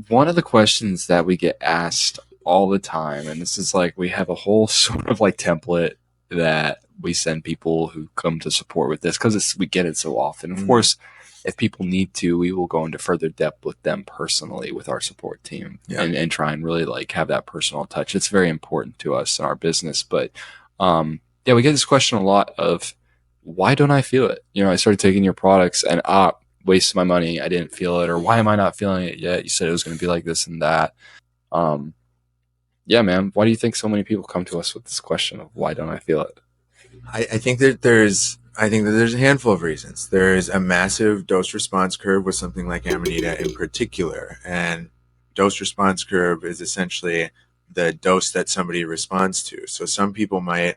one of the questions that we get asked all the time, and this is like we have a whole sort of like template that we send people who come to support with this because we get it so often. Of Mm, course, if people need to, we will go into further depth with them personally with our support team yeah. and try and really like have that personal touch. It's very important to us in our business. But yeah, we get this question a lot of why don't I feel it? I started taking your products and wasted my money. I didn't feel it, or why am I not feeling it yet? You said it was going to be like this and that. Um, yeah, man. Why do you think so many people come to us with this question of why don't I feel it? I think that there's a handful of reasons. There's a massive dose response curve with something like Amanita in particular. And dose response curve is essentially the dose that somebody responds to. So some people might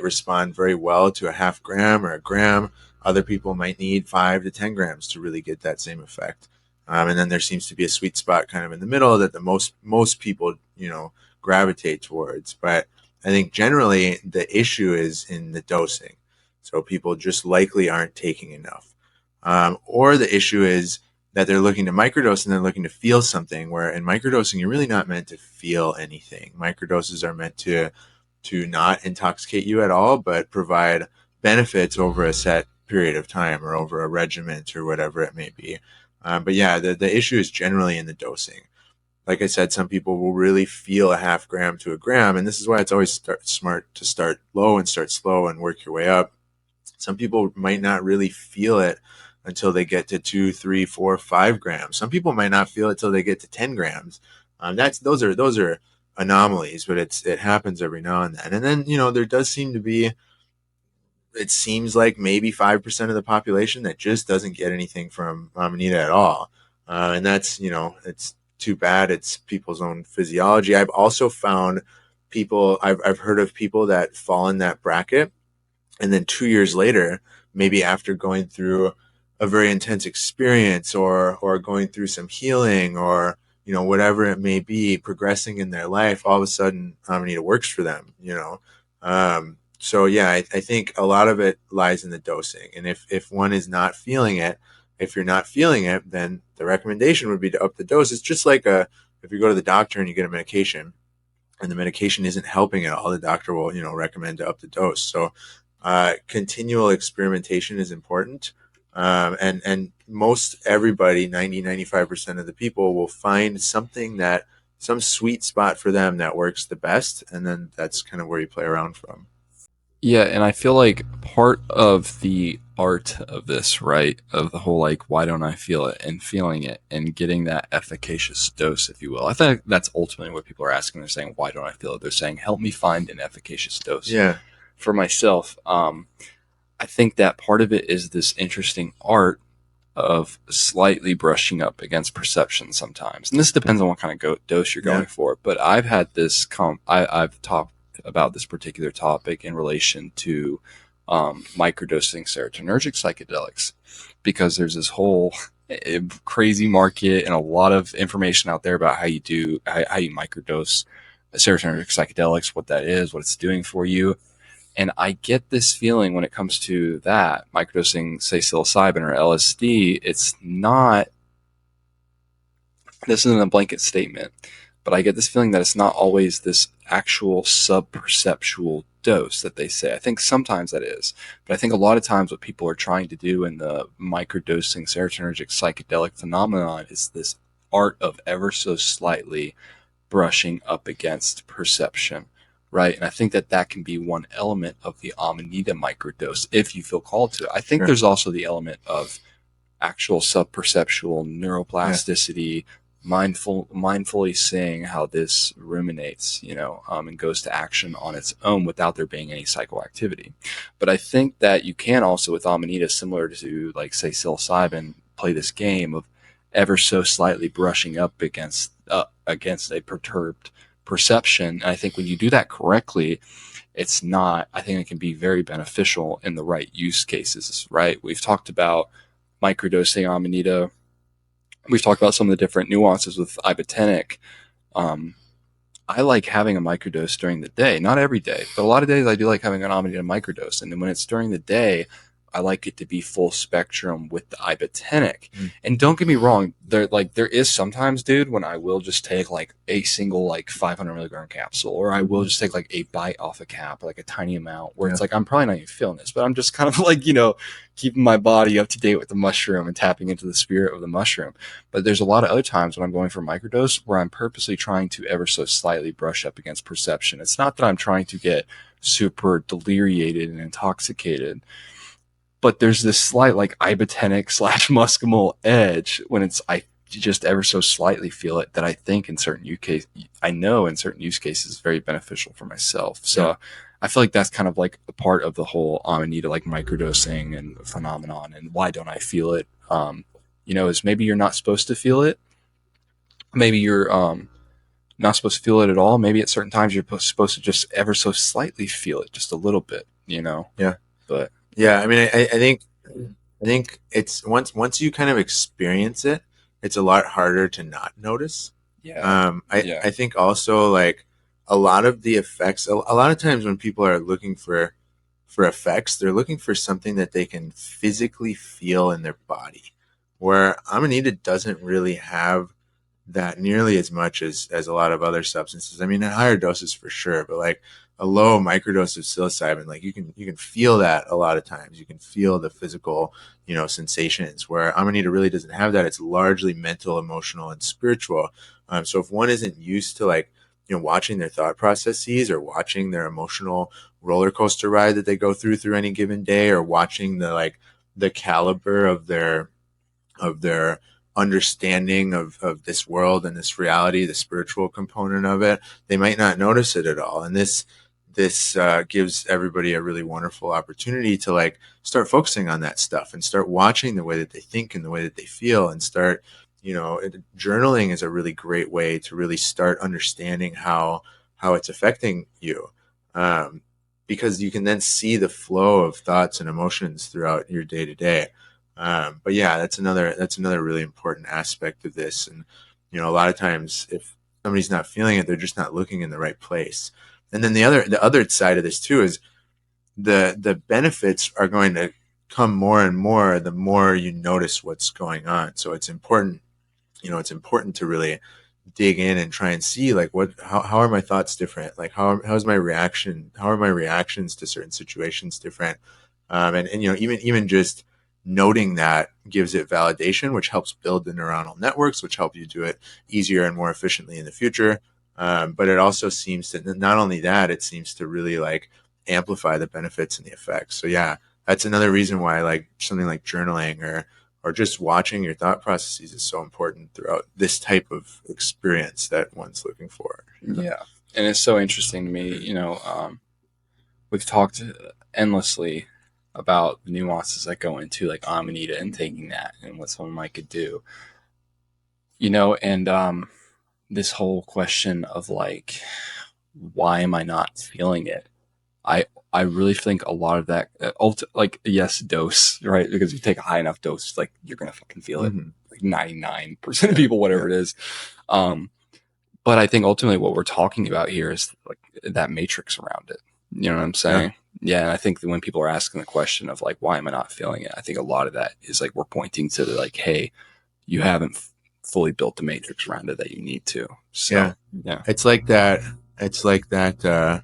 respond very well to a half gram or a gram. Other people might need 5 to 10 grams to really get that same effect. And then there seems to be a sweet spot kind of in the middle that the most people, gravitate towards. But I think generally the issue is in the dosing. So people just likely aren't taking enough. Or the issue is that they're looking to microdose and they're looking to feel something, where in microdosing, you're really not meant to feel anything. Microdoses are meant to not intoxicate you at all, but provide benefits over a set period of time or over a regiment or whatever it may be. But yeah, the issue is generally in the dosing. Like I said, some people will really feel a half gram to a gram, and this is why it's always smart to start low and start slow and work your way up. Some people might not really feel it until they get to 2, 3, 4, 5 grams. Some people might not feel it till they get to 10 grams. Those are anomalies, but it happens every now and then. And then there does seem to be, it seems like maybe 5% of the population that just doesn't get anything from Amanita at all. And that's, it's too bad. It's people's own physiology. I've also found I've heard of people that fall in that bracket. And then 2 years later, maybe after going through a very intense experience or going through some healing or, whatever it may be, progressing in their life, all of a sudden, Amanita works for them. So yeah, I think a lot of it lies in the dosing. And if one is not feeling it, if you're not feeling it, then the recommendation would be to up the dose. It's just like if you go to the doctor and you get a medication and the medication isn't helping at all, the doctor will, recommend to up the dose. So continual experimentation is important. And most everybody, 95% of the people will find some sweet spot for them that works the best. And then that's kind of where you play around from. Yeah, and I feel like part of the art of this, right, of the whole like, why don't I feel it and feeling it and getting that efficacious dose, if you will. I think that's ultimately what people are asking. They're saying, why don't I feel it? They're saying, help me find an efficacious dose Yeah. for myself. I think that part of it is this interesting art of slightly brushing up against perception sometimes. And this depends on what kind of dose you're Yeah. going for. But I've had I've talked about this particular topic in relation to microdosing serotonergic psychedelics because there's this whole crazy market and a lot of information out there about how you microdose serotonergic psychedelics, what that is, what it's doing for you. And I get this feeling when it comes to that microdosing, say psilocybin or LSD, this isn't a blanket statement, but I get this feeling that it's not always this actual sub-perceptual dose that they say. I think sometimes that is, but I think a lot of times what people are trying to do in the microdosing serotonergic psychedelic phenomenon is this art of ever so slightly brushing up against perception, right? And I think that that can be one element of the Amanita microdose if you feel called to it. I think Sure. there's also the element of actual subperceptual Yeah. neuroplasticity, mindfully seeing how this ruminates, and goes to action on its own without there being any psychoactivity. But I think that you can also, with Amanita, similar to like say psilocybin, play this game of ever so slightly brushing up against a perturbed perception. And I think when you do that correctly, it's not. I think it can be very beneficial in the right use cases. Right? We've talked about microdosing Amanita. We've talked about some of the different nuances with ibotenic. Um, I like having a microdose during the day. Not every day, but a lot of days I do like having an Amanita microdose. And then when it's during the day, I like it to be full spectrum with the ibotenic. Mm. And don't get me wrong, there is sometimes, dude, when I will just take like a single like 500 milligram capsule, or I will just take like a bite off a cap, like a tiny amount, where Yeah. it's like I'm probably not even feeling this, but I'm just kind of like, you know, keeping my body up to date with the mushroom and tapping into the spirit of the mushroom. But there's a lot of other times when I'm going for microdose where I'm purposely trying to ever so slightly brush up against perception. It's not that I'm trying to get super deliriated and intoxicated, but there's this slight like ibotenic slash muscimol edge when it's I just ever so slightly feel it, that I think in certain use case I know in certain use cases is very beneficial for myself. Yeah. So I feel like that's kind of like a part of the whole Amanita like microdosing and phenomenon. And why don't I feel it? You know, is maybe you're not supposed to feel it. Maybe you're not supposed to feel it at all. Maybe at certain times you're supposed to just ever so slightly feel it, just a little bit. You know, Yeah. but Yeah. I mean, I think it's once you kind of experience it, it's a lot harder to not notice. yeah, yeah, I think also like a lot of the effects, a lot of times when people are looking for effects, they're looking for something that they can physically feel in their body. Where Amanita doesn't really have that nearly as much as a lot of other substances. I mean, at higher doses for sure, but like a low microdose of psilocybin, like you can feel that a lot of times. You can feel the physical, sensations. Where Amanita really doesn't have that. It's largely mental, emotional, and spiritual. So if one isn't used to like watching their thought processes or watching their emotional roller coaster ride that they go through any given day, or watching the caliber of their understanding of this world and this reality, the spiritual component of it, they might not notice it at all. And this gives everybody a really wonderful opportunity to like start focusing on that stuff and start watching the way that they think and the way that they feel, and start, journaling is a really great way to really start understanding how it's affecting you. Because you can then see the flow of thoughts and emotions throughout your day to day. But yeah, that's another really important aspect of this. And a lot of times, if somebody's not feeling it, they're just not looking in the right place. And then the other side of this too is the benefits are going to come more and more the more you notice what's going on. So it's important to really dig in and try and see like how are my thoughts different, like how's my reaction, how are my reactions to certain situations different. And even just noting that gives it validation, which helps build the neuronal networks, which help you do it easier and more efficiently in the future. But it also seems to, not only that, it seems to really like amplify the benefits and the effects. So yeah, that's another reason why like something like journaling or just watching your thought processes is so important throughout this type of experience that one's looking for. yeah. And it's so interesting to me. We've talked endlessly about the nuances that go into like Amanita and taking that and what someone might could do. And this whole question of like, why am I not feeling it? I I really think a lot of that, like yes, dose, right? Because if you take a high enough dose, like you're gonna fucking feel it. Mm-hmm. Like 99% of Yeah, people, yeah, whatever it is. Um, but I think ultimately what we're talking about here is like that matrix around it. You know what I'm yeah, saying? Yeah, and I think that when people are asking the question of like, why am I not feeling it? I think a lot of that is like we're pointing to the, like, hey, you haven't fully built the matrix around it that you need to. yeah. So yeah, It's like that. It's like that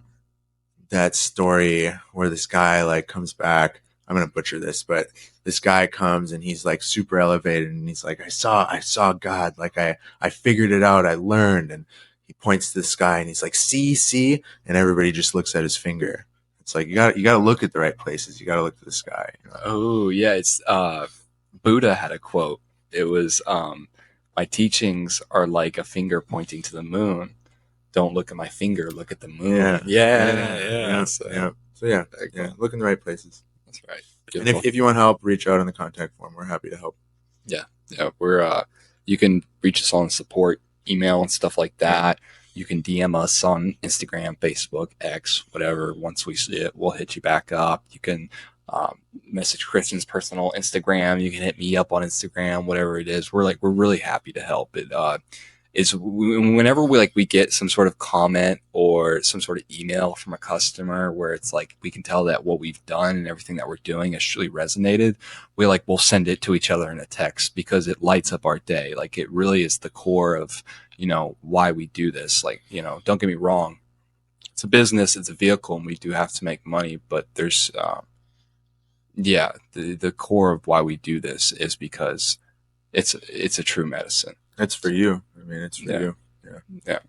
story where this guy like comes back. I'm gonna butcher this, but this guy comes and he's like super elevated and he's like, I saw God, like I figured it out, I learned. And he points to the sky and he's like, see, and everybody just looks at his finger. It's like you got to look at the right places. You got to look to the sky. oh yeah, it's Buddha had a quote. It was my teachings are like a finger pointing to the moon. Don't look at my finger, look at the Yeah, moon. Yeah, yeah, yeah. yeah, So yeah. So yeah, very yeah. cool. Look in the right places. That's right. And if, Beautiful. if you want help, reach out in the contact form. We're happy to help. Yeah. Yeah. We're you can reach us on support email and stuff like Yeah. that. You can DM us on Instagram, Facebook, X, whatever. Once we see it, we'll hit you back up. You can message Kristen's personal Instagram. You can hit me up on Instagram, whatever it is. We're really happy to help. is whenever we get some sort of comment or some sort of email from a customer where it's like we can tell that what we've done and everything that we're doing has truly resonated, we'll send it to each other in a text because it lights up our day. Like it really is the core of, why we do this. Like, don't get me wrong, it's a business, it's a vehicle, and we do have to make money, but there's yeah, the core of why we do this is because it's a true medicine. It's for you. I mean, it's for Yeah. you. Yeah. Yeah.